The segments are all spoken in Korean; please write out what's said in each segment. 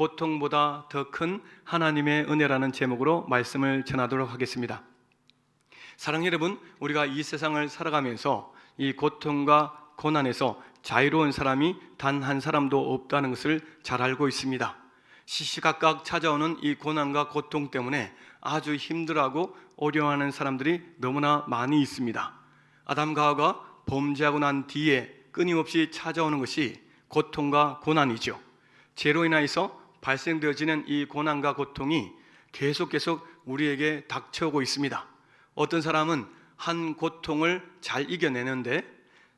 고통보다 더 큰 하나님의 은혜라는 제목으로 말씀을 전하도록 하겠습니다. 사랑하는 여러분, 우리가 이 세상을 살아가면서 이 고통과 고난에서 자유로운 사람이 단 한 사람도 없다는 것을 잘 알고 있습니다. 시시각각 찾아오는 이 고난과 고통 때문에 아주 힘들어하고 어려워하는 사람들이 너무나 많이 있습니다. 아담과 하와가 범죄하고 난 뒤에 끊임없이 찾아오는 것이 고통과 고난이죠. 죄로 인하여서 발생되어지는 이 고난과 고통이 계속 우리에게 닥쳐오고 있습니다. 어떤 사람은 한 고통을 잘 이겨내는데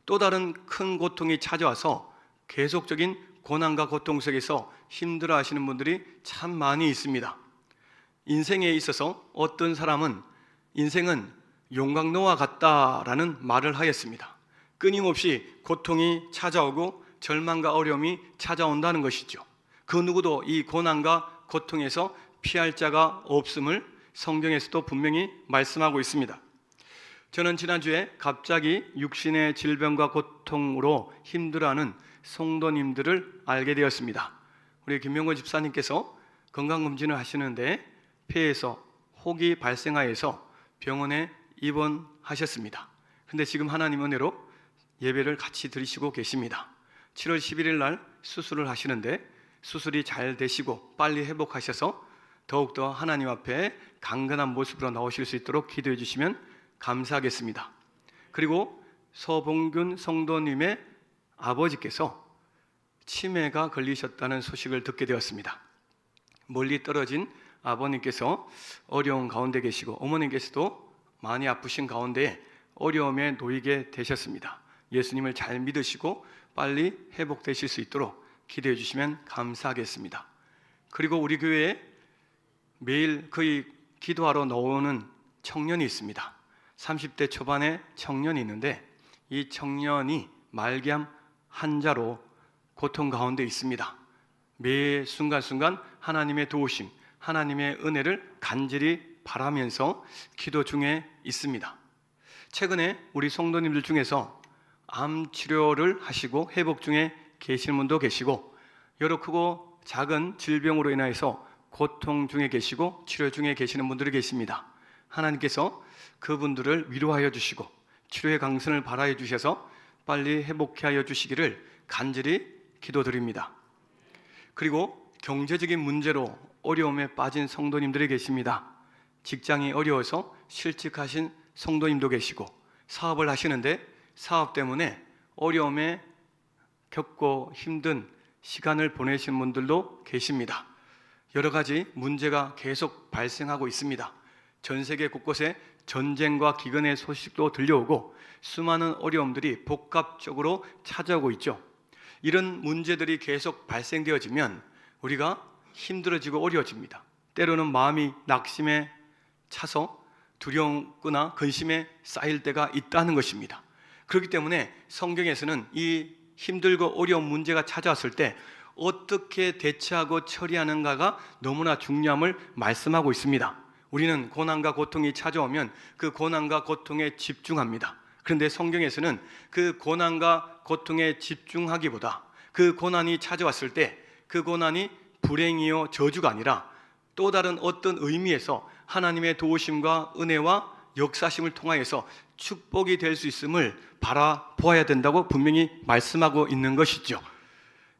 또 다른 큰 고통이 찾아와서 계속적인 고난과 고통 속에서 힘들어 하시는 분들이 참 많이 있습니다. 인생에 있어서 어떤 사람은 인생은 용광로와 같다라는 말을 하였습니다. 끊임없이 고통이 찾아오고 절망과 어려움이 찾아온다는 것이죠. 그 누구도 이 고난과 고통에서 피할 자가 없음을 성경에서도 분명히 말씀하고 있습니다. 저는 지난주에 갑자기 육신의 질병과 고통으로 힘들어하는 성도님들을 알게 되었습니다. 우리 김명건 집사님께서 건강검진을 하시는데 폐에서 혹이 발생하여서 병원에 입원하셨습니다. 근데 지금 하나님 은혜로 예배를 같이 드리시고 계십니다. 7월 11일 날 수술을 하시는데 수술이 잘 되시고 빨리 회복하셔서 더욱더 하나님 앞에 강건한 모습으로 나오실 수 있도록 기도해 주시면 감사하겠습니다. 그리고 서봉균 성도님의 아버지께서 치매가 걸리셨다는 소식을 듣게 되었습니다. 멀리 떨어진 아버님께서 어려운 가운데 계시고 어머님께서도 많이 아프신 가운데 어려움에 놓이게 되셨습니다. 예수님을 잘 믿으시고 빨리 회복되실 수 있도록 기도해 주시면 감사하겠습니다. 그리고 우리 교회에 매일 거의 기도하러 나오는 청년이 있습니다. 30대 초반의 청년이 있는데 이 청년이 말기암 환자로 고통 가운데 있습니다. 매 순간순간 하나님의 도우심, 하나님의 은혜를 간절히 바라면서 기도 중에 있습니다. 최근에 우리 성도님들 중에서 암 치료를 하시고 회복 중에 계신 분도 계시고 여러 크고 작은 질병으로 인하여서 고통 중에 계시고 치료 중에 계시는 분들이 계십니다. 하나님께서 그분들을 위로하여 주시고 치료의 강선을 발하여 주셔서 빨리 회복해 하여 주시기를 간절히 기도드립니다. 그리고 경제적인 문제로 어려움에 빠진 성도님들이 계십니다. 직장이 어려워서 실직하신 성도님도 계시고 사업을 하시는데 사업 때문에 어려움에 겪고 힘든 시간을 보내신 분들도 계십니다. 여러 가지 문제가 계속 발생하고 있습니다. 전 세계 곳곳에 전쟁과 기근의 소식도 들려오고 수많은 어려움들이 복합적으로 찾아오고 있죠. 이런 문제들이 계속 발생되어지면 우리가 힘들어지고 어려워집니다. 때로는 마음이 낙심에 차서 두려움거나 근심에 쌓일 때가 있다는 것입니다. 그렇기 때문에 성경에서는 이 힘들고 어려운 문제가 찾아왔을 때 어떻게 대처하고 처리하는가가 너무나 중요함을 말씀하고 있습니다. 우리는 고난과 고통이 찾아오면 그 고난과 고통에 집중합니다. 그런데 성경에서는 그 고난과 고통에 집중하기보다 그 고난이 찾아왔을 때 그 고난이 불행이요 저주가 아니라 또 다른 어떤 의미에서 하나님의 도우심과 은혜와 역사심을 통하여서 축복이 될 수 있음을 바라보아야 된다고 분명히 말씀하고 있는 것이죠.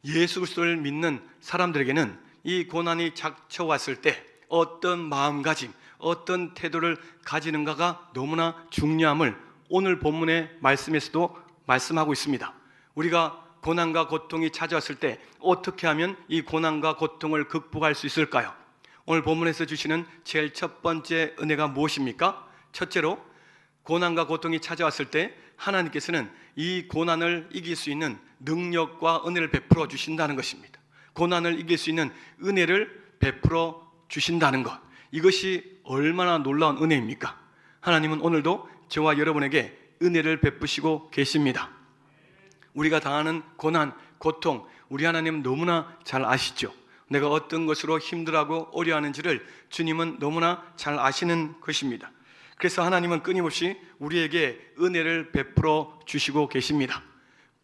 예수 그리스도를 믿는 사람들에게는 이 고난이 닥쳐왔을 때 어떤 마음가짐, 어떤 태도를 가지는가가 너무나 중요함을 오늘 본문의 말씀에서도 말씀하고 있습니다. 우리가 고난과 고통이 찾아왔을 때 어떻게 하면 이 고난과 고통을 극복할 수 있을까요? 오늘 본문에서 주시는 제일 첫 번째 은혜가 무엇입니까? 첫째로 고난과 고통이 찾아왔을 때 하나님께서는 이 고난을 이길 수 있는 능력과 은혜를 베풀어 주신다는 것입니다. 고난을 이길 수 있는 은혜를 베풀어 주신다는 것, 이것이 얼마나 놀라운 은혜입니까? 하나님은 오늘도 저와 여러분에게 은혜를 베푸시고 계십니다. 우리가 당하는 고난, 고통, 우리 하나님 너무나 잘 아시죠? 내가 어떤 것으로 힘들어하고 어려워하는지를 주님은 너무나 잘 아시는 것입니다. 그래서 하나님은 끊임없이 우리에게 은혜를 베풀어 주시고 계십니다.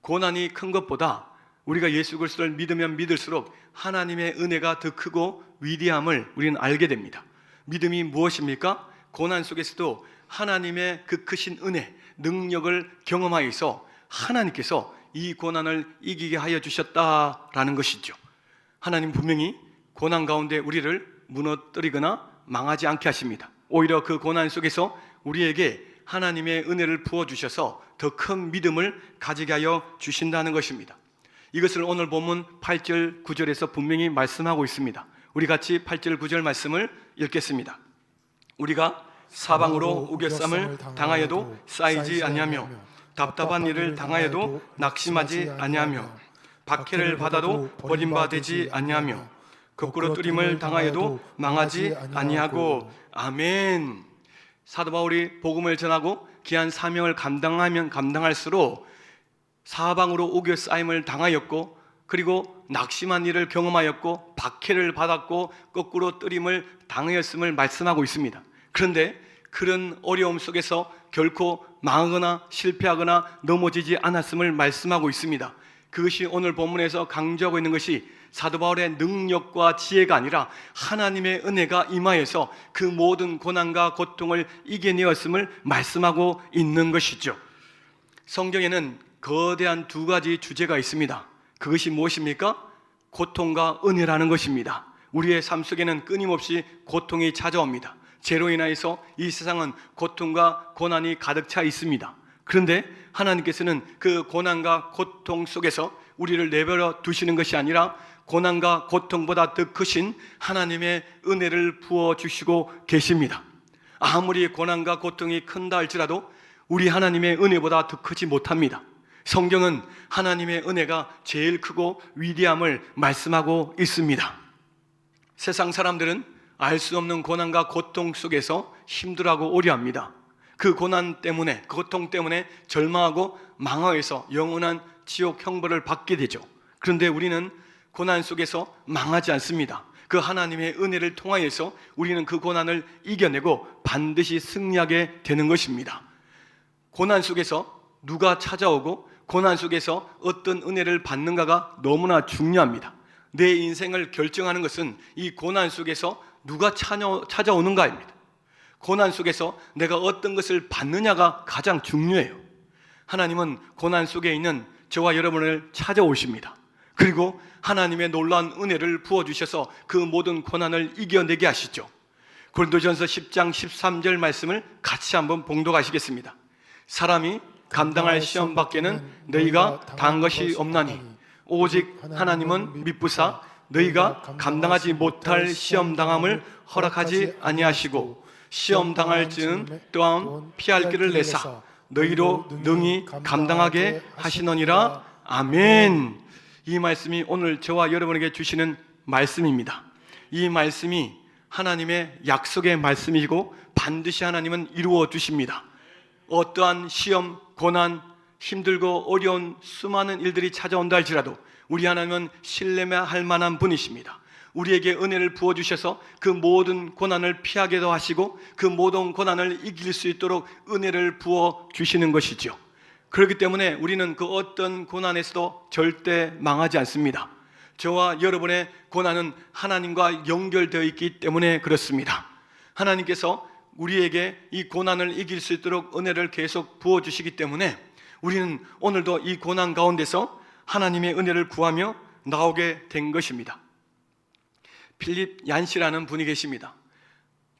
고난이 큰 것보다 우리가 예수 그리스도를 믿으면 믿을수록 하나님의 은혜가 더 크고 위대함을 우리는 알게 됩니다. 믿음이 무엇입니까? 고난 속에서도 하나님의 그 크신 은혜, 능력을 경험하여서 하나님께서 이 고난을 이기게 하여 주셨다라는 것이죠. 하나님 분명히 고난 가운데 우리를 무너뜨리거나 망하지 않게 하십니다. 오히려 그 고난 속에서 우리에게 하나님의 은혜를 부어주셔서 더 큰 믿음을 가지게 하여 주신다는 것입니다. 이것을 오늘 본문 8절 9절에서 분명히 말씀하고 있습니다. 우리 같이 8절 9절 말씀을 읽겠습니다. 우리가 사방으로 우겨쌈을 당하여도 쌓이지 아니하며 답답한 일을 당하여도 낙심하지 아니하며 박해를 받아도 버림받지 아니하며 거꾸로 뚫림을 당하여도 망하지 아니하고. 아멘. 사도 바울이 복음을 전하고 귀한 사명을 감당하면 감당할수록 사방으로 우겨 쌓임을 당하였고, 그리고 낙심한 일을 경험하였고, 박해를 받았고, 거꾸로 뚫림을 당하였음을 말씀하고 있습니다. 그런데 그런 어려움 속에서 결코 망하거나 실패하거나 넘어지지 않았음을 말씀하고 있습니다. 그것이 오늘 본문에서 강조하고 있는 것이 사도 바울의 능력과 지혜가 아니라 하나님의 은혜가 임하여서 그 모든 고난과 고통을 이겨내었음을 말씀하고 있는 것이죠. 성경에는 거대한 두 가지 주제가 있습니다. 그것이 무엇입니까? 고통과 은혜라는 것입니다. 우리의 삶 속에는 끊임없이 고통이 찾아옵니다. 죄로 인하여서 이 세상은 고통과 고난이 가득 차 있습니다. 그런데 하나님께서는 그 고난과 고통 속에서 우리를 내버려 두시는 것이 아니라 고난과 고통보다 더 크신 하나님의 은혜를 부어주시고 계십니다. 아무리 고난과 고통이 큰다 할지라도 우리 하나님의 은혜보다 더 크지 못합니다. 성경은 하나님의 은혜가 제일 크고 위대함을 말씀하고 있습니다. 세상 사람들은 알 수 없는 고난과 고통 속에서 힘들어하고 오려합니다. 그 고난 때문에, 그 고통 때문에 절망하고 망하여서 영원한 지옥 형벌을 받게 되죠. 그런데 우리는 고난 속에서 망하지 않습니다. 그 하나님의 은혜를 통하여서 우리는 그 고난을 이겨내고 반드시 승리하게 되는 것입니다. 고난 속에서 누가 찾아오고 고난 속에서 어떤 은혜를 받는가가 너무나 중요합니다. 내 인생을 결정하는 것은 이 고난 속에서 누가 찾아오는가입니다. 고난 속에서 내가 어떤 것을 받느냐가 가장 중요해요. 하나님은 고난 속에 있는 저와 여러분을 찾아오십니다. 그리고 하나님의 놀라운 은혜를 부어주셔서 그 모든 고난을 이겨내게 하시죠. 고린도전서 10장 13절 말씀을 같이 한번 봉독하시겠습니다. 사람이 감당할 시험 밖에는 너희가 당한 것이 없나니 오직 하나님은 미쁘사 너희가 감당하지 못할 시험 당함을 허락하지 아니하시고 시험 당할 즈는 또한 피할 길을 내사 너희로 능히 감당하게 하시느니라. 아멘. 이 말씀이 오늘 저와 여러분에게 주시는 말씀입니다. 이 말씀이 하나님의 약속의 말씀이고 반드시 하나님은 이루어 주십니다. 어떠한 시험, 고난, 힘들고 어려운 수많은 일들이 찾아온다 할지라도 우리 하나님은 신뢰할 만한 분이십니다. 우리에게 은혜를 부어주셔서 그 모든 고난을 피하게도 하시고 그 모든 고난을 이길 수 있도록 은혜를 부어주시는 것이죠. 그렇기 때문에 우리는 그 어떤 고난에서도 절대 망하지 않습니다. 저와 여러분의 고난은 하나님과 연결되어 있기 때문에 그렇습니다. 하나님께서 우리에게 이 고난을 이길 수 있도록 은혜를 계속 부어주시기 때문에 우리는 오늘도 이 고난 가운데서 하나님의 은혜를 구하며 나오게 된 것입니다. 필립 얀시라는 분이 계십니다.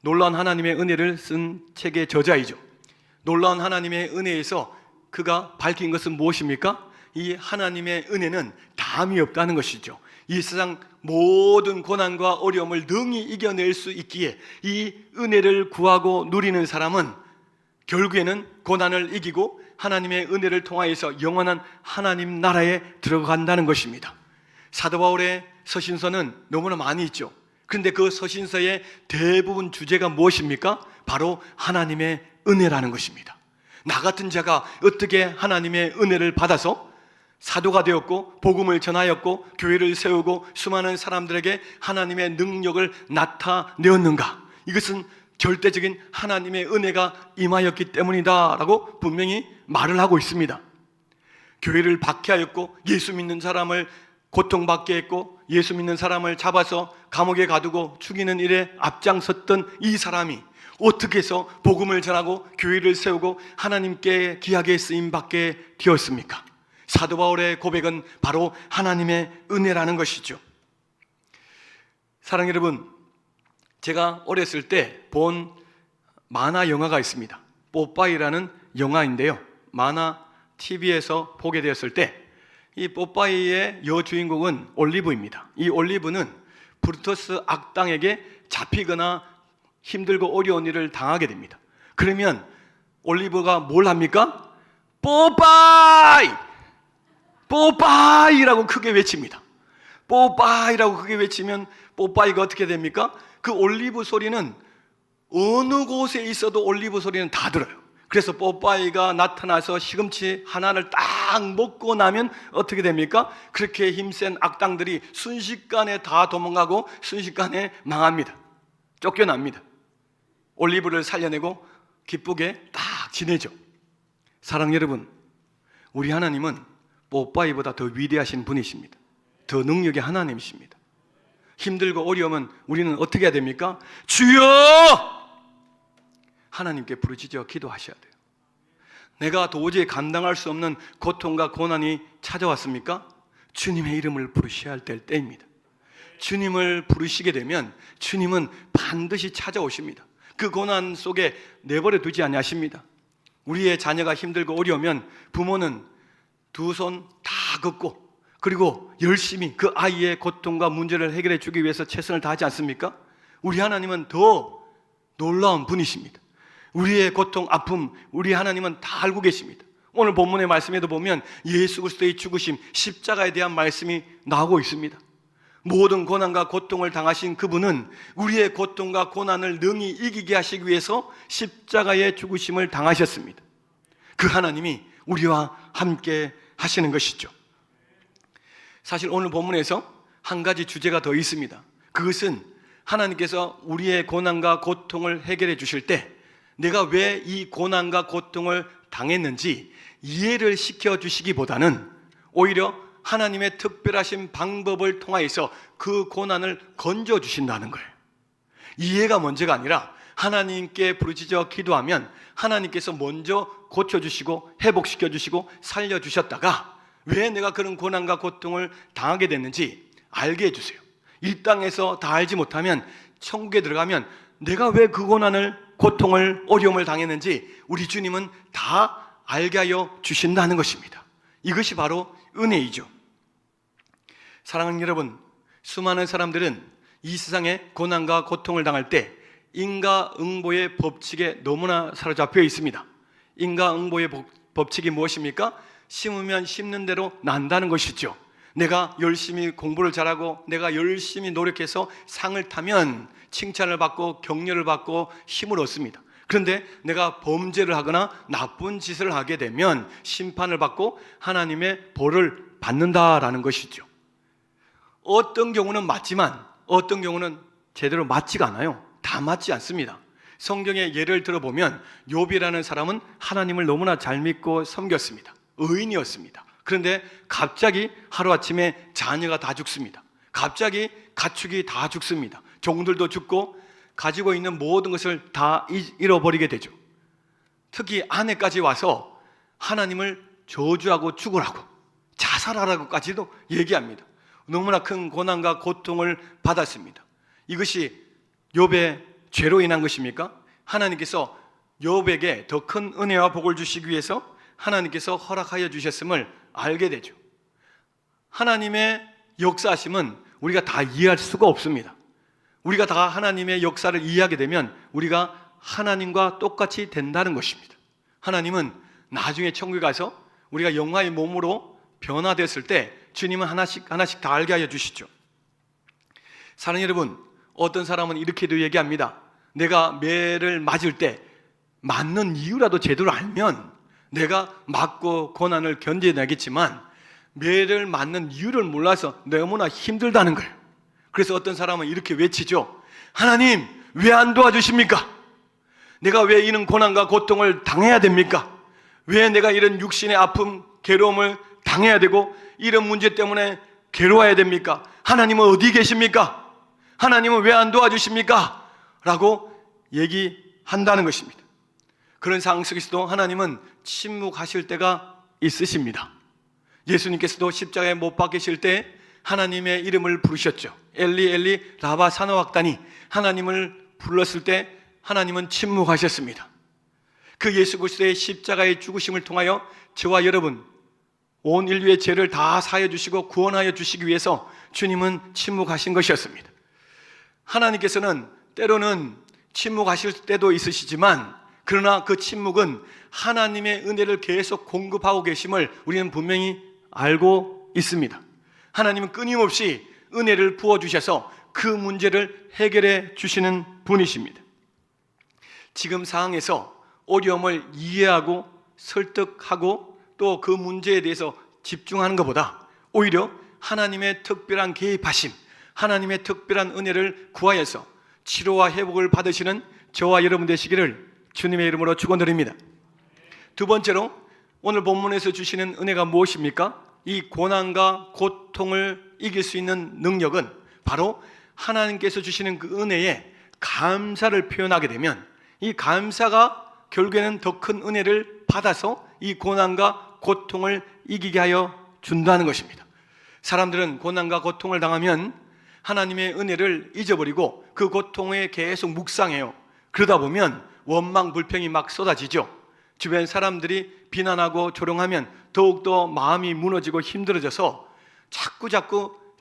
놀라운 하나님의 은혜를 쓴 책의 저자이죠. 놀라운 하나님의 은혜에서 그가 밝힌 것은 무엇입니까? 이 하나님의 은혜는 담이 없다는 것이죠. 이 세상 모든 고난과 어려움을 능히 이겨낼 수 있기에 이 은혜를 구하고 누리는 사람은 결국에는 고난을 이기고 하나님의 은혜를 통하여서 영원한 하나님 나라에 들어간다는 것입니다. 사도 바울의 서신서는 너무나 많이 있죠. 그런데 그 서신서의 대부분 주제가 무엇입니까? 바로 하나님의 은혜라는 것입니다. 나 같은 자가 어떻게 하나님의 은혜를 받아서 사도가 되었고 복음을 전하였고 교회를 세우고 수많은 사람들에게 하나님의 능력을 나타내었는가? 이것은 절대적인 하나님의 은혜가 임하였기 때문이다 라고 분명히 말을 하고 있습니다. 교회를 박해하였고 예수 믿는 사람을 고통받게 했고 예수 믿는 사람을 잡아서 감옥에 가두고 죽이는 일에 앞장섰던 이 사람이 어떻게 해서 복음을 전하고 교회를 세우고 하나님께 귀하게 쓰임받게 되었습니까? 사도 바울의 고백은 바로 하나님의 은혜라는 것이죠. 사랑 여러분, 제가 어렸을 때 본 만화 영화가 있습니다. 뽀빠이라는 영화인데요, 만화 TV에서 보게 되었을 때 이 뽀빠이의 여주인공은 올리브입니다. 이 올리브는 브루터스 악당에게 잡히거나 힘들고 어려운 일을 당하게 됩니다. 그러면 올리브가 뭘 합니까? 뽀빠이! 뽀빠이라고 크게 외칩니다. 뽀빠이라고 크게 외치면 뽀빠이가 어떻게 됩니까? 그 올리브 소리는 어느 곳에 있어도 올리브 소리는 다 들어요. 그래서 뽀빠이가 나타나서 시금치 하나를 딱 먹고 나면 어떻게 됩니까? 그렇게 힘센 악당들이 순식간에 다 도망가고 순식간에 망합니다. 쫓겨납니다. 올리브를 살려내고 기쁘게 딱 지내죠. 사랑 여러분, 우리 하나님은 뽀빠이보다 더 위대하신 분이십니다. 더 능력의 하나님이십니다. 힘들고 어려우면 우리는 어떻게 해야 됩니까? 주여! 하나님께 부르짖어 기도하셔야 돼요. 내가 도저히 감당할 수 없는 고통과 고난이 찾아왔습니까? 주님의 이름을 부르셔야 할 때입니다. 주님을 부르시게 되면 주님은 반드시 찾아오십니다. 그 고난 속에 내버려 두지 아니하십니다. 우리의 자녀가 힘들고 어려우면 부모는 두 손 다 긋고 그리고 열심히 그 아이의 고통과 문제를 해결해 주기 위해서 최선을 다하지 않습니까? 우리 하나님은 더 놀라운 분이십니다. 우리의 고통, 아픔, 우리 하나님은 다 알고 계십니다. 오늘 본문의 말씀에도 보면 예수 그리스도의 죽으심, 십자가에 대한 말씀이 나오고 있습니다. 모든 고난과 고통을 당하신 그분은 우리의 고통과 고난을 능히 이기게 하시기 위해서 십자가의 죽으심을 당하셨습니다. 그 하나님이 우리와 함께 하시는 것이죠. 사실 오늘 본문에서 한 가지 주제가 더 있습니다. 그것은 하나님께서 우리의 고난과 고통을 해결해 주실 때 내가 왜 이 고난과 고통을 당했는지 이해를 시켜주시기보다는 오히려 하나님의 특별하신 방법을 통하여서 그 고난을 건져주신다는 거예요. 이해가 문제가 아니라 하나님께 부르짖어 기도하면 하나님께서 먼저 고쳐주시고 회복시켜주시고 살려주셨다가 왜 내가 그런 고난과 고통을 당하게 됐는지 알게 해주세요. 이 땅에서 다 알지 못하면 천국에 들어가면 내가 왜 그 고난을, 고통을, 어려움을 당했는지 우리 주님은 다 알게 하여 주신다는 것입니다. 이것이 바로 은혜이죠. 사랑하는 여러분, 수많은 사람들은 이 세상에 고난과 고통을 당할 때 인과응보의 법칙에 너무나 사로잡혀 있습니다. 인과응보의 법칙이 무엇입니까? 심으면 심는 대로 난다는 것이죠. 내가 열심히 공부를 잘하고 내가 열심히 노력해서 상을 타면 칭찬을 받고 격려를 받고 힘을 얻습니다. 그런데 내가 범죄를 하거나 나쁜 짓을 하게 되면 심판을 받고 하나님의 벌을 받는다라는 것이죠. 어떤 경우는 맞지만 어떤 경우는 제대로 맞지가 않아요. 다 맞지 않습니다. 성경의 예를 들어보면 욥이라는 사람은 하나님을 너무나 잘 믿고 섬겼습니다. 의인이었습니다. 그런데 갑자기 하루아침에 자녀가 다 죽습니다. 갑자기 가축이 다 죽습니다. 종들도 죽고 가지고 있는 모든 것을 다 잃어버리게 되죠. 특히 아내까지 와서 하나님을 저주하고 죽으라고, 자살하라고까지도 얘기합니다. 너무나 큰 고난과 고통을 받았습니다. 이것이 욥의 죄로 인한 것입니까? 하나님께서 욥에게 더 큰 은혜와 복을 주시기 위해서 하나님께서 허락하여 주셨음을 알게 되죠. 하나님의 역사하심은 우리가 다 이해할 수가 없습니다. 우리가 다 하나님의 역사를 이해하게 되면 우리가 하나님과 똑같이 된다는 것입니다. 하나님은 나중에 천국에 가서 우리가 영화의 몸으로 변화됐을 때 주님은 하나씩 다 알게 하여 주시죠. 사랑하는 여러분, 어떤 사람은 이렇게도 얘기합니다. 내가 매를 맞을 때 맞는 이유라도 제대로 알면 내가 맞고 고난을 견뎌내겠지만 매를 맞는 이유를 몰라서 너무나 힘들다는 거예요. 그래서 어떤 사람은 이렇게 외치죠. 하나님, 왜 안 도와주십니까? 내가 왜 이런 고난과 고통을 당해야 됩니까? 왜 내가 이런 육신의 아픔, 괴로움을 당해야 되고 이런 문제 때문에 괴로워야 됩니까? 하나님은 어디 계십니까? 하나님은 왜 안 도와주십니까? 라고 얘기한다는 것입니다. 그런 상황 속에서도 하나님은 침묵하실 때가 있으십니다. 예수님께서도 십자가에 못 박히실 때 하나님의 이름을 부르셨죠. 엘리 엘리 라바 사노악다니, 하나님을 불렀을 때 하나님은 침묵하셨습니다. 그 예수 그리스도의 십자가의 죽으심을 통하여 저와 여러분 온 인류의 죄를 다 사하여 주시고 구원하여 주시기 위해서 주님은 침묵하신 것이었습니다. 하나님께서는 때로는 침묵하실 때도 있으시지만, 그러나 그 침묵은 하나님의 은혜를 계속 공급하고 계심을 우리는 분명히 알고 있습니다. 하나님은 끊임없이 은혜를 부어주셔서 그 문제를 해결해 주시는 분이십니다. 지금 상황에서 어려움을 이해하고 설득하고 또 그 문제에 대해서 집중하는 것보다 오히려 하나님의 특별한 개입하심, 하나님의 특별한 은혜를 구하여서 치료와 회복을 받으시는 저와 여러분 되시기를 주님의 이름으로 축원드립니다. 두 번째로 오늘 본문에서 주시는 은혜가 무엇입니까? 이 고난과 고통을 이길 수 있는 능력은 바로 하나님께서 주시는 그 은혜에 감사를 표현하게 되면 이 감사가 결국에는 더 큰 은혜를 받아서 이 고난과 고통을 이기게 하여 준다는 것입니다. 사람들은 고난과 고통을 당하면 하나님의 은혜를 잊어버리고 그 고통에 계속 묵상해요. 그러다 보면 원망, 불평이 막 쏟아지죠. 주변 사람들이 비난하고 조롱하면 더욱더 마음이 무너지고 힘들어져서 자꾸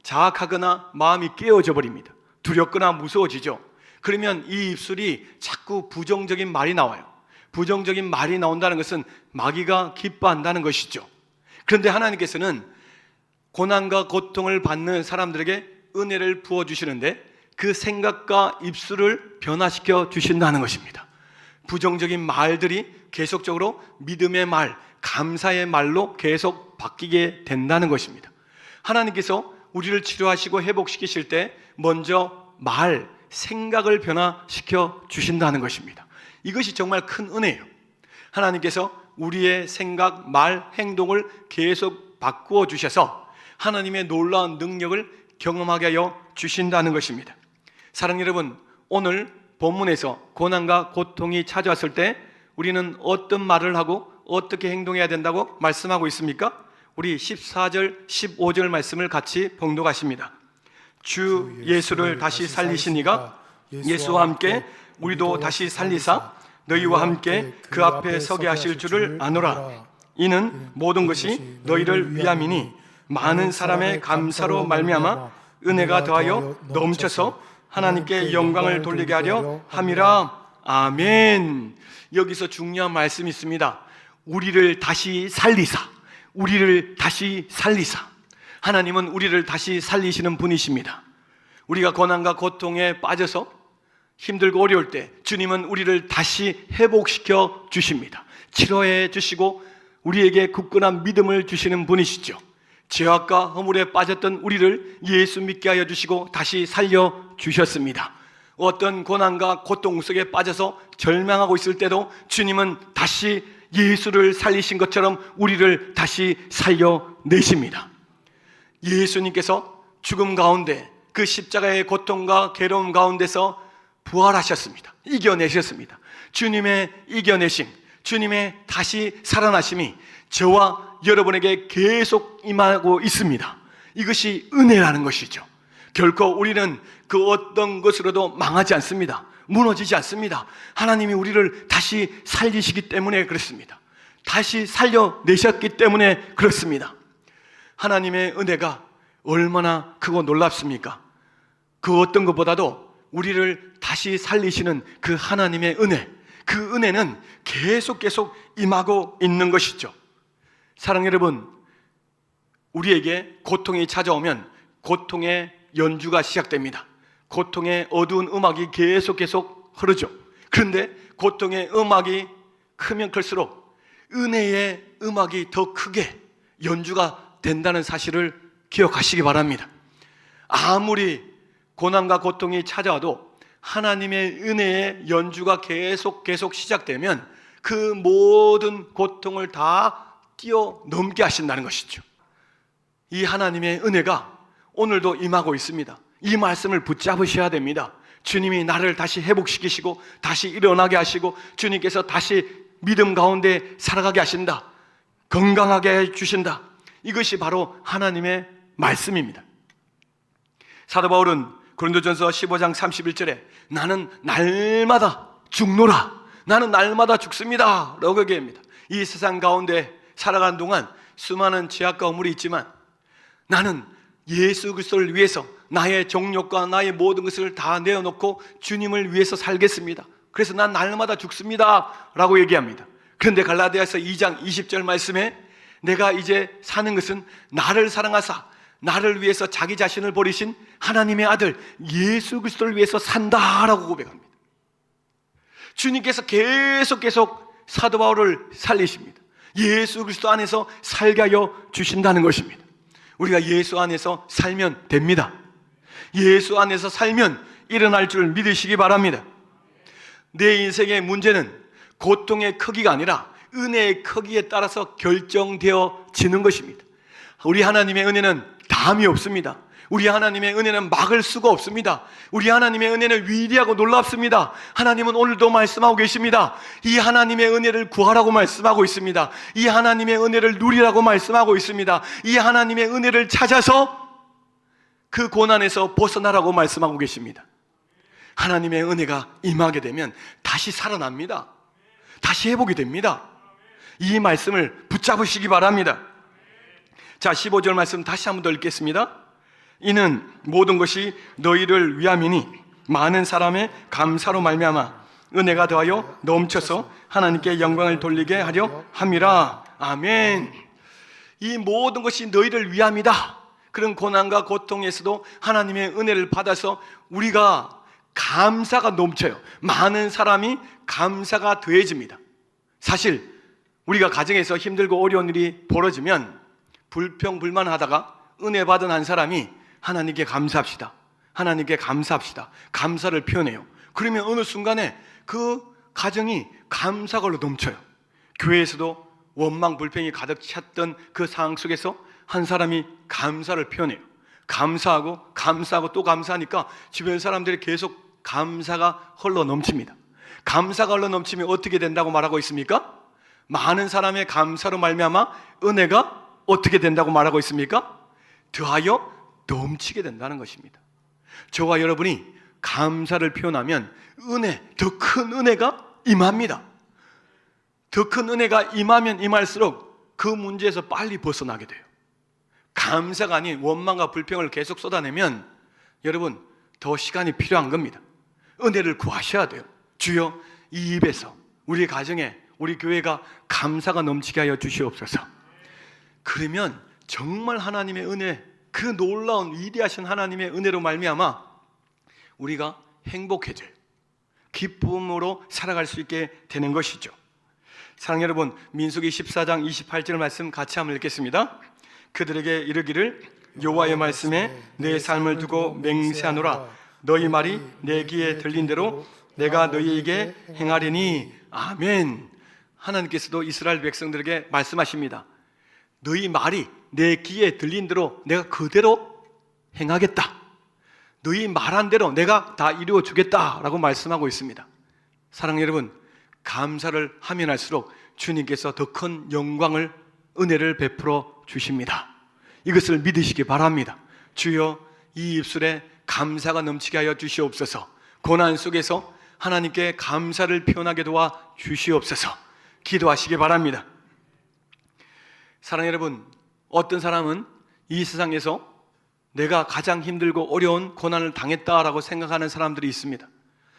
자학하거나 마음이 깨어져 버립니다. 두렵거나 무서워지죠. 그러면 이 입술이 자꾸 부정적인 말이 나와요. 부정적인 말이 나온다는 것은 마귀가 기뻐한다는 것이죠. 그런데 하나님께서는 고난과 고통을 받는 사람들에게 은혜를 부어주시는데 그 생각과 입술을 변화시켜 주신다는 것입니다. 부정적인 말들이 계속적으로 믿음의 말, 감사의 말로 계속 바뀌게 된다는 것입니다. 하나님께서 우리를 치료하시고 회복시키실 때 먼저 말, 생각을 변화시켜 주신다는 것입니다. 이것이 정말 큰 은혜예요. 하나님께서 우리의 생각, 말, 행동을 계속 바꾸어 주셔서 하나님의 놀라운 능력을 경험하게 하여 주신다는 것입니다. 사랑하는 여러분, 오늘 본문에서 고난과 고통이 찾아왔을 때 우리는 어떤 말을 하고 어떻게 행동해야 된다고 말씀하고 있습니까? 우리 14절, 15절 말씀을 같이 봉독하십니다. 주 예수를 다시 살리신 이가 예수와 함께 우리도 다시 살리사 너희와 함께 그 앞에 서게 하실 줄을 아노라. 이는 모든 것이 너희를 위함이니 많은 사람의 감사로 말미암아 은혜가 더하여 넘쳐서 하나님께 영광을 돌리게 하려 함이라. 아멘. 여기서 중요한 말씀이 있습니다. 우리를 다시 살리사, 우리를 다시 살리사. 하나님은 우리를 다시 살리시는 분이십니다. 우리가 고난과 고통에 빠져서 힘들고 어려울 때 주님은 우리를 다시 회복시켜 주십니다. 치료해 주시고 우리에게 굳건한 믿음을 주시는 분이시죠. 죄악과 허물에 빠졌던 우리를 예수 믿게 하여 주시고 다시 살려 주셨습니다. 어떤 고난과 고통 속에 빠져서 절망하고 있을 때도 주님은 다시 예수를 살리신 것처럼 우리를 다시 살려내십니다. 예수님께서 죽음 가운데 그 십자가의 고통과 괴로움 가운데서 부활하셨습니다. 이겨내셨습니다. 주님의 이겨내심, 주님의 다시 살아나심이 저와 여러분에게 계속 임하고 있습니다. 이것이 은혜라는 것이죠. 결코 우리는 그 어떤 것으로도 망하지 않습니다. 무너지지 않습니다. 하나님이 우리를 다시 살리시기 때문에 그렇습니다. 다시 살려내셨기 때문에 그렇습니다. 하나님의 은혜가 얼마나 크고 놀랍습니까? 그 어떤 것보다도 우리를 다시 살리시는 그 하나님의 은혜, 그 은혜는 계속 임하고 있는 것이죠. 사랑하는 여러분, 우리에게 고통이 찾아오면 고통의 연주가 시작됩니다. 고통의 어두운 음악이 계속 흐르죠. 그런데 고통의 음악이 크면 클수록 은혜의 음악이 더 크게 연주가 된다는 사실을 기억하시기 바랍니다. 아무리 고난과 고통이 찾아와도 하나님의 은혜의 연주가 계속 시작되면 그 모든 고통을 다 뛰어넘게 하신다는 것이죠. 이 하나님의 은혜가 오늘도 임하고 있습니다. 이 말씀을 붙잡으셔야 됩니다. 주님이 나를 다시 회복시키시고 다시 일어나게 하시고 주님께서 다시 믿음 가운데 살아가게 하신다. 건강하게 해주신다. 이것이 바로 하나님의 말씀입니다. 사도 바울은 고린도전서 15장 31절에 나는 날마다 죽노라. 나는 날마다 죽습니다 라고 얘기합니다. 이 세상 가운데 살아가는 동안 수많은 죄악과 허물이 있지만 나는 예수 그리스도를 위해서 나의 정욕과 나의 모든 것을 다 내어놓고 주님을 위해서 살겠습니다. 그래서 난 날마다 죽습니다 라고 얘기합니다. 그런데 갈라디아서 2장 20절 말씀에 내가 이제 사는 것은 나를 사랑하사 나를 위해서 자기 자신을 버리신 하나님의 아들 예수 그리스도를 위해서 산다라고 고백합니다. 주님께서 계속 사도 바울을 살리십니다. 예수 그리스도 안에서 살게 하여 주신다는 것입니다. 우리가 예수 안에서 살면 됩니다. 예수 안에서 살면 일어날 줄 믿으시기 바랍니다. 내 인생의 문제는 고통의 크기가 아니라 은혜의 크기에 따라서 결정되어지는 것입니다. 우리 하나님의 은혜는 담이 없습니다. 우리 하나님의 은혜는 막을 수가 없습니다. 우리 하나님의 은혜는 위대하고 놀랍습니다. 하나님은 오늘도 말씀하고 계십니다. 이 하나님의 은혜를 구하라고 말씀하고 있습니다. 이 하나님의 은혜를 누리라고 말씀하고 있습니다. 이 하나님의 은혜를 찾아서 그 고난에서 벗어나라고 말씀하고 계십니다. 하나님의 은혜가 임하게 되면 다시 살아납니다. 다시 회복이 됩니다. 이 말씀을 붙잡으시기 바랍니다. 자, 15절 말씀 다시 한번 더 읽겠습니다. 이는 모든 것이 너희를 위함이니 많은 사람의 감사로 말미암아 은혜가 더하여 넘쳐서 하나님께 영광을 돌리게 하려 함이라. 아멘. 이 모든 것이 너희를 위함이다. 그런 고난과 고통에서도 하나님의 은혜를 받아서 우리가 감사가 넘쳐요. 많은 사람이 감사가 더해집니다. 사실 우리가 가정에서 힘들고 어려운 일이 벌어지면 불평불만하다가 은혜 받은 한 사람이 하나님께 감사합시다. 하나님께 감사합시다. 감사를 표현해요. 그러면 어느 순간에 그 가정이 감사걸로 넘쳐요. 교회에서도 원망 불평이 가득 찼던 그 상황 속에서 한 사람이 감사를 표현해요. 감사하고 또 감사하니까 주변 사람들이 계속 감사가 흘러 넘칩니다. 감사가 흘러 넘치면 어떻게 된다고 말하고 있습니까? 많은 사람의 감사로 말미암아 은혜가 어떻게 된다고 말하고 있습니까? 더하여 넘치게 된다는 것입니다. 저와 여러분이 감사를 표현하면 더 큰 은혜가 임합니다. 더 큰 은혜가 임하면 임할수록 그 문제에서 빨리 벗어나게 돼요. 감사가 아닌 원망과 불평을 계속 쏟아내면 여러분 더 시간이 필요한 겁니다. 은혜를 구하셔야 돼요. 주여, 이 입에서 우리 가정에 우리 교회가 감사가 넘치게 하여 주시옵소서. 그러면 정말 하나님의 은혜, 그 놀라운 위대하신 하나님의 은혜로 말미암아 우리가 행복해져요. 기쁨으로 살아갈 수 있게 되는 것이죠. 사랑하는 여러분, 민수기 14장 28절 말씀 같이 한번 읽겠습니다. 그들에게 이르기를 여호와의 말씀에 내 삶을 두고 맹세하노라. 너희 말이 내 귀에 들린 대로 내가 너희에게 행하리니. 아멘. 하나님께서도 이스라엘 백성들에게 말씀하십니다. 너희 말이 내 귀에 들린 대로 내가 그대로 행하겠다. 너희 말한 대로 내가 다 이루어 주겠다라고 말씀하고 있습니다. 사랑하는 여러분, 감사를 하면 할수록 주님께서 더 큰 영광을, 은혜를 베풀어 주십니다. 이것을 믿으시기 바랍니다. 주여, 이 입술에 감사가 넘치게 하여 주시옵소서. 고난 속에서 하나님께 감사를 표현하게 도와 주시옵소서. 기도하시기 바랍니다. 사랑하는 여러분, 어떤 사람은 이 세상에서 내가 가장 힘들고 어려운 고난을 당했다라고 생각하는 사람들이 있습니다.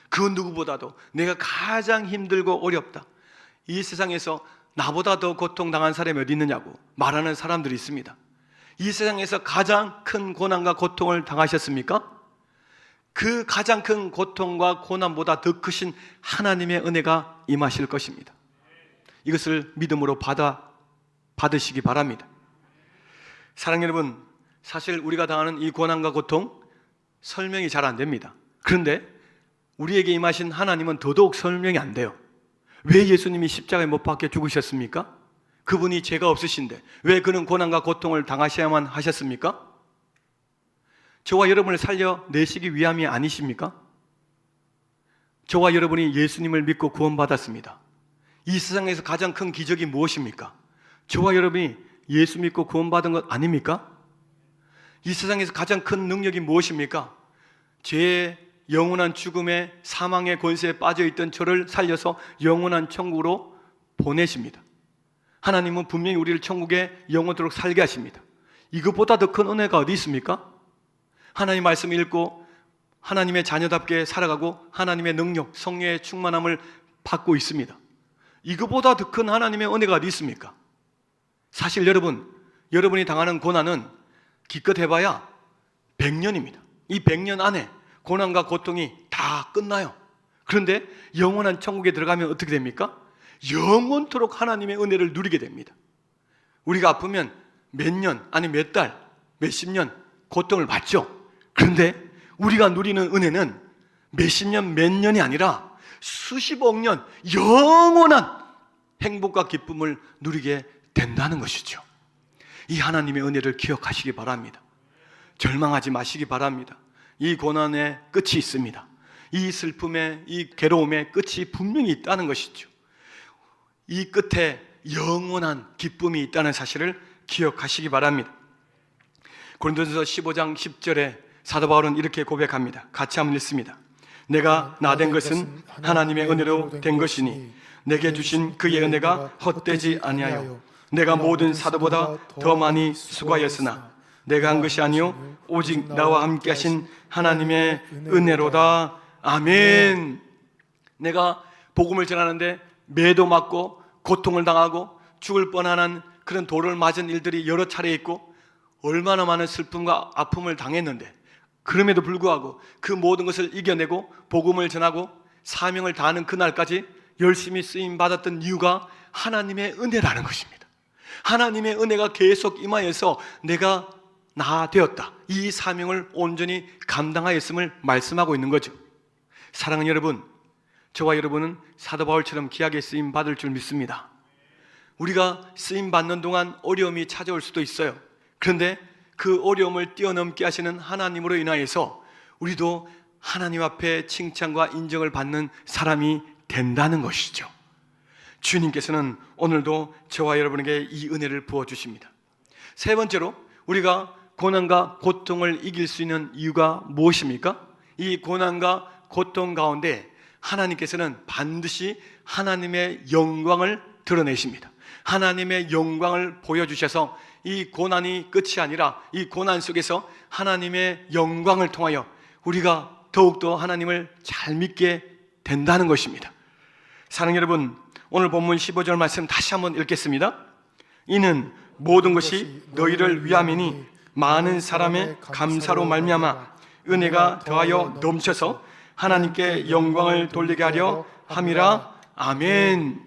그 누구보다도 내가 가장 힘들고 어렵다, 이 세상에서 나보다 더 고통당한 사람이 어디 있느냐고 말하는 사람들이 있습니다. 이 세상에서 가장 큰 고난과 고통을 당하셨습니까? 그 가장 큰 고통과 고난보다 더 크신 하나님의 은혜가 임하실 것입니다. 이것을 믿음으로 받으시기 바랍니다. 사랑하는 여러분, 사실 우리가 당하는 이 고난과 고통 설명이 잘 안 됩니다. 그런데 우리에게 임하신 하나님은 더더욱 설명이 안 돼요. 왜 예수님이 십자가에 못 박혀 죽으셨습니까? 그분이 죄가 없으신데 왜 그는 고난과 고통을 당하셔야만 하셨습니까? 저와 여러분을 살려내시기 위함이 아니십니까? 저와 여러분이 예수님을 믿고 구원받았습니다. 이 세상에서 가장 큰 기적이 무엇입니까? 저와 여러분이 예수 믿고 구원받은 것 아닙니까? 이 세상에서 가장 큰 능력이 무엇입니까? 죄의 영원한 죽음의 사망의 권세에 빠져있던 저를 살려서 영원한 천국으로 보내십니다. 하나님은 분명히 우리를 천국에 영원토록 살게 하십니다. 이것보다 더 큰 은혜가 어디 있습니까? 하나님 말씀 읽고 하나님의 자녀답게 살아가고 하나님의 능력, 성령의 충만함을 받고 있습니다. 이것보다 더 큰 하나님의 은혜가 어디 있습니까? 사실 여러분이 당하는 고난은 기껏 해봐야 100년입니다. 이 100년 안에 고난과 고통이 다 끝나요. 그런데 영원한 천국에 들어가면 어떻게 됩니까? 영원토록 하나님의 은혜를 누리게 됩니다. 우리가 아프면 몇 년, 아니 몇 달, 몇십 년 고통을 받죠. 그런데 우리가 누리는 은혜는 몇십 년, 몇 년이 아니라 수십억 년 영원한 행복과 기쁨을 누리게 된다는 것이죠. 이 하나님의 은혜를 기억하시기 바랍니다. 절망하지 마시기 바랍니다. 이 고난의 끝이 있습니다. 이 슬픔의, 이 괴로움의 끝이 분명히 있다는 것이죠. 이 끝에 영원한 기쁨이 있다는 사실을 기억하시기 바랍니다. 고린도전서 15장 10절에 사도 바울은 이렇게 고백합니다. 같이 한번 읽습니다. 내가 나된 것은 하나님의 은혜로 된 것이니 내게 주신 그의 은혜가 헛되지 아니하여 내가 모든 사도보다 더 많이 수고하였으나 내가 한 것이 아니요 오직 나와 함께 하신 하나님의 은혜로다. 아멘. 내가 복음을 전하는데 매도 맞고 고통을 당하고 죽을 뻔한 그런 도를 맞은 일들이 여러 차례 있고 얼마나 많은 슬픔과 아픔을 당했는데 그럼에도 불구하고 그 모든 것을 이겨내고 복음을 전하고 사명을 다하는 그날까지 열심히 쓰임 받았던 이유가 하나님의 은혜라는 것입니다. 하나님의 은혜가 계속 임하여서 내가 나 되었다. 이 사명을 온전히 감당하였음을 말씀하고 있는 거죠. 사랑하는 여러분, 저와 여러분은 사도 바울처럼 귀하게 쓰임 받을 줄 믿습니다. 우리가 쓰임 받는 동안 어려움이 찾아올 수도 있어요. 그런데 그 어려움을 뛰어넘게 하시는 하나님으로 인하여서 우리도 하나님 앞에 칭찬과 인정을 받는 사람이 된다는 것이죠. 주님께서는 오늘도 저와 여러분에게 이 은혜를 부어주십니다. 세 번째로 우리가 고난과 고통을 이길 수 있는 이유가 무엇입니까? 이 고난과 고통 가운데 하나님께서는 반드시 하나님의 영광을 드러내십니다. 하나님의 영광을 보여주셔서 이 고난이 끝이 아니라 이 고난 속에서 하나님의 영광을 통하여 우리가 더욱더 하나님을 잘 믿게 된다는 것입니다. 사랑하는 여러분, 오늘 본문 15절 말씀 다시 한번 읽겠습니다. 이는 모든 것이 너희를 위함이니 많은 사람의 감사로 말미암아 은혜가 더하여 넘쳐서 하나님께 영광을 돌리게 하려 함이라. 아멘.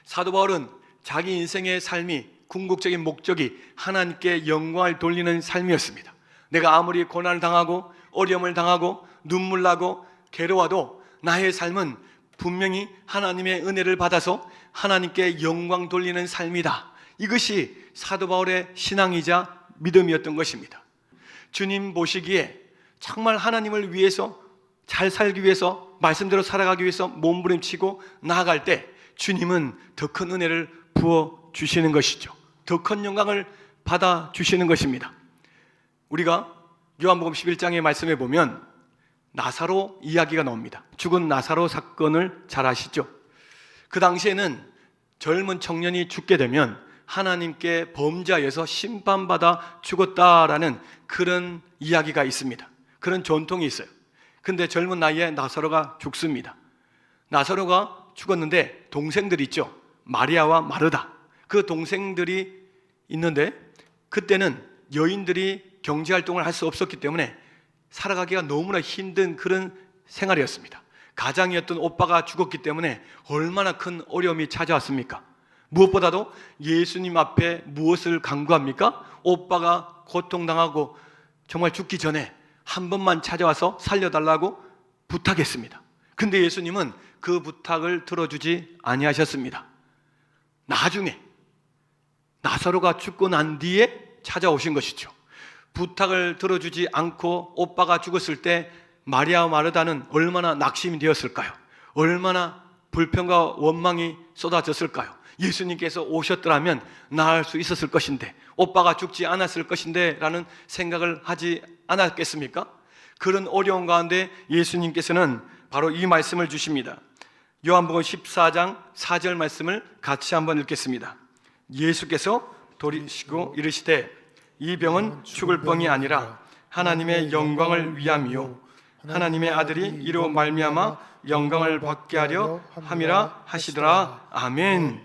사도 바울은 자기 인생의 삶이 궁극적인 목적이 하나님께 영광을 돌리는 삶이었습니다. 내가 아무리 고난을 당하고 어려움을 당하고 눈물 나고 괴로워도 나의 삶은 분명히 하나님의 은혜를 받아서 하나님께 영광 돌리는 삶이다. 이것이 사도 바울의 신앙이자 믿음이었던 것입니다. 주님 보시기에 정말 하나님을 위해서 잘 살기 위해서 말씀대로 살아가기 위해서 몸부림치고 나아갈 때 주님은 더 큰 은혜를 부어주시는 것이죠. 더 큰 영광을 받아주시는 것입니다. 우리가 요한복음 11장의 말씀에 보면 나사로 이야기가 나옵니다. 죽은 나사로 사건을 잘 아시죠? 그 당시에는 젊은 청년이 죽게 되면 하나님께 범죄하여서 심판받아 죽었다라는 그런 이야기가 있습니다. 그런 전통이 있어요. 근데 젊은 나이에 나사로가 죽습니다. 나사로가 죽었는데 동생들이 있죠. 마리아와 마르다. 그 동생들이 있는데 그때는 여인들이 경제활동을 할 수 없었기 때문에 살아가기가 너무나 힘든 그런 생활이었습니다. 가장이었던 오빠가 죽었기 때문에 얼마나 큰 어려움이 찾아왔습니까? 무엇보다도 예수님 앞에 무엇을 간구합니까? 오빠가 고통당하고 정말 죽기 전에 한 번만 찾아와서 살려달라고 부탁했습니다. 근데 예수님은 그 부탁을 들어주지 아니하셨습니다. 나중에 나사로가 죽고 난 뒤에 찾아오신 것이죠. 부탁을 들어주지 않고 오빠가 죽었을 때 마리아 마르다는 얼마나 낙심이 되었을까요? 얼마나 불평과 원망이 쏟아졌을까요? 예수님께서 오셨더라면 나을 수 있었을 것인데, 오빠가 죽지 않았을 것인데 라는 생각을 하지 않았겠습니까? 그런 어려운 가운데 예수님께서는 바로 이 말씀을 주십니다. 요한복음 14장 4절 말씀을 같이 한번 읽겠습니다. 예수께서 돌이키시고 이르시되 이 병은 죽을 병이 아니라 하나님의 영광을 위함이요 하나님의 아들이 이로 말미암아 영광을 받게 하려 함이라 하시더라. 아멘.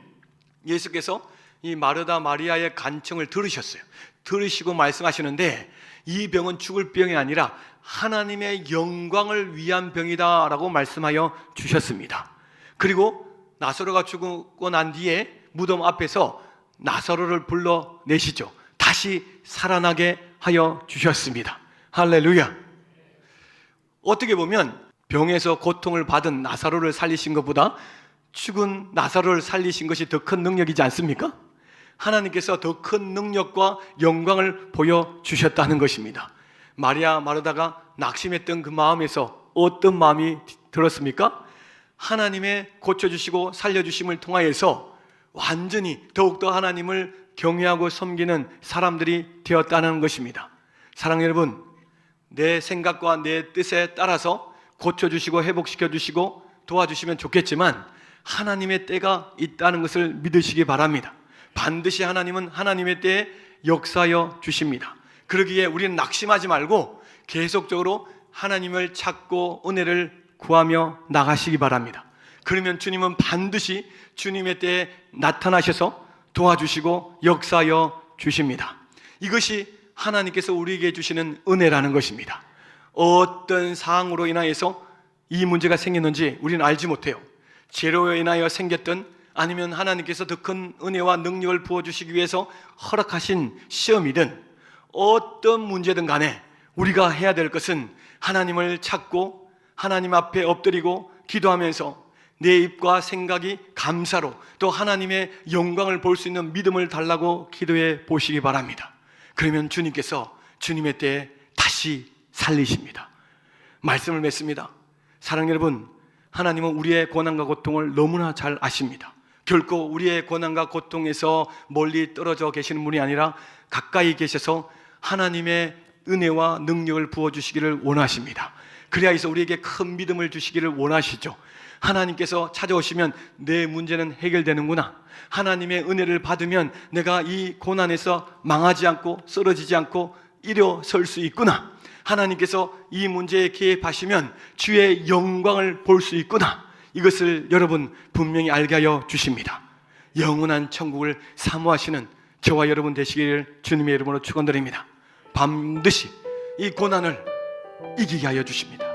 예수께서 이 마르다 마리아의 간청을 들으셨어요. 들으시고 말씀하시는데 이 병은 죽을 병이 아니라 하나님의 영광을 위한 병이다 라고 말씀하여 주셨습니다. 그리고 나사로가 죽고 난 뒤에 무덤 앞에서 나사로를 불러내시죠. 다시 살아나게 하여 주셨습니다. 할렐루야. 어떻게 보면 병에서 고통을 받은 나사로를 살리신 것보다 죽은 나사로를 살리신 것이 더 큰 능력이지 않습니까? 하나님께서 더 큰 능력과 영광을 보여주셨다는 것입니다. 마리아 마르다가 낙심했던 그 마음에서 어떤 마음이 들었습니까? 하나님의 고쳐주시고 살려주심을 통하여서 완전히 더욱더 하나님을 경외하고 섬기는 사람들이 되었다는 것입니다. 사랑하는 여러분, 내 생각과 내 뜻에 따라서 고쳐주시고 회복시켜주시고 도와주시면 좋겠지만 하나님의 때가 있다는 것을 믿으시기 바랍니다. 반드시 하나님은 하나님의 때에 역사하여 주십니다. 그러기에 우리는 낙심하지 말고 계속적으로 하나님을 찾고 은혜를 구하며 나가시기 바랍니다. 그러면 주님은 반드시 주님의 때에 나타나셔서 도와주시고 역사하여 주십니다. 이것이 하나님께서 우리에게 주시는 은혜라는 것입니다. 어떤 사항으로 인하여서 이 문제가 생겼는지 우리는 알지 못해요. 죄로 인하여 생겼던, 아니면 하나님께서 더 큰 은혜와 능력을 부어주시기 위해서 허락하신 시험이든 어떤 문제든 간에 우리가 해야 될 것은 하나님을 찾고 하나님 앞에 엎드리고 기도하면서 내 입과 생각이 감사로 또 하나님의 영광을 볼 수 있는 믿음을 달라고 기도해 보시기 바랍니다. 그러면 주님께서 주님의 때에 다시 살리십니다. 말씀을 맺습니다. 사랑하는 여러분, 하나님은 우리의 고난과 고통을 너무나 잘 아십니다. 결코 우리의 고난과 고통에서 멀리 떨어져 계시는 분이 아니라 가까이 계셔서 하나님의 은혜와 능력을 부어주시기를 원하십니다. 그래야해서 우리에게 큰 믿음을 주시기를 원하시죠. 하나님께서 찾아오시면 내 문제는 해결되는구나, 하나님의 은혜를 받으면 내가 이 고난에서 망하지 않고 쓰러지지 않고 일어설 수 있구나, 하나님께서 이 문제에 개입하시면 주의 영광을 볼 수 있구나, 이것을 여러분 분명히 알게 하여 주십니다. 영원한 천국을 사모하시는 저와 여러분 되시기를 주님의 이름으로 축원드립니다. 반드시 이 고난을 이기게 하여 주십니다.